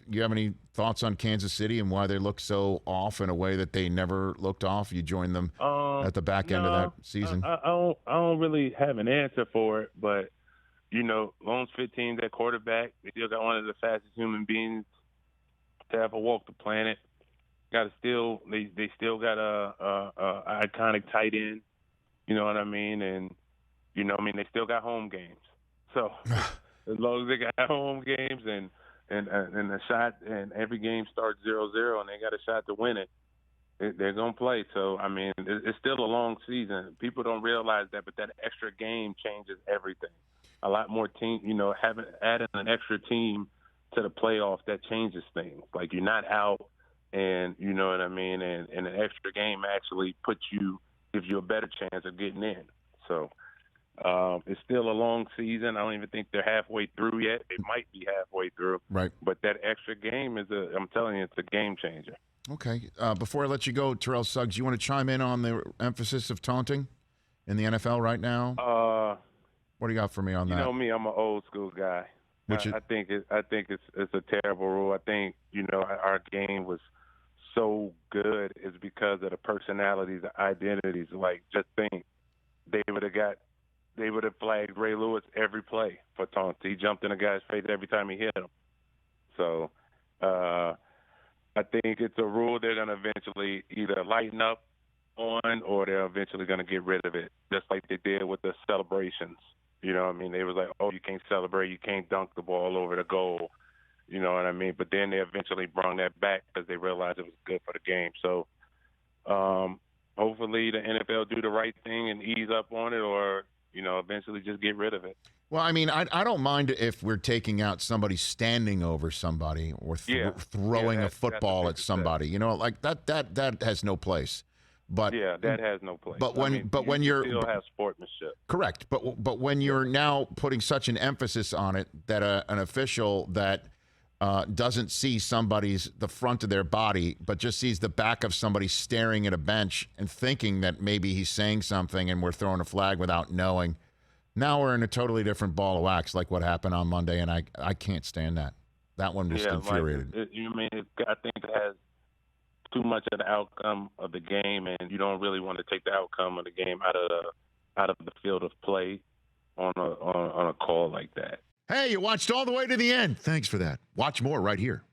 you have any thoughts on Kansas City and why they look so off in a way that they never looked off? You joined them at the back end of that season. I don't really have an answer for it, but Lone's 15 at quarterback. They still got one of the fastest human beings to ever walk the planet. They still got a iconic tight end. You know what I mean? And they still got home games. So as long as they got home games and the shot, and every game starts 0-0 and they got a shot to win it, they're gonna play. So I mean, it's still a long season. People don't realize that, but that extra game changes everything. A lot more team, adding an extra team to the playoff, that changes things. Like, you're not out, and you know what I mean, and an extra game actually gives you a better chance of getting in. So it's still a long season. I don't even think they're halfway through yet. They might be halfway through. Right. But that extra game I'm telling you, it's a game changer. Okay. Before I let you go, Terrell Suggs, you want to chime in on the emphasis of taunting in the NFL right now? What do you got for me on that? You know me, I'm an old school guy. I think it's a terrible rule. I think our game was so good is because of the personalities, the identities. Like, just think, they would have flagged Ray Lewis every play for taunting. He jumped in a guy's face every time he hit him. So I think it's a rule they're going to eventually either lighten up on, or they're eventually going to get rid of it, just like they did with the celebrations. You know what I mean? They was like, oh, you can't celebrate, you can't dunk the ball over the goal. You know what I mean? But then they eventually brought that back because they realized it was good for the game. So hopefully the NFL do the right thing and ease up on it, or eventually just get rid of it. Well, I mean, I don't mind if we're taking out somebody standing over somebody or throwing a football at somebody. Like that has no place. But that has no place. But when you still have sportsmanship. Correct. But when you're now putting such an emphasis on it that an official that doesn't see the front of their body, but just sees the back of somebody staring at a bench and thinking that maybe he's saying something, and we're throwing a flag without knowing. Now we're in a totally different ball of wax, like what happened on Monday, and I can't stand that. That one just infuriated. I think it has too much of the outcome of the game, and you don't really want to take the outcome of the game out of the field of play on a call like that. Hey, you watched all the way to the end. Thanks for that. Watch more right here.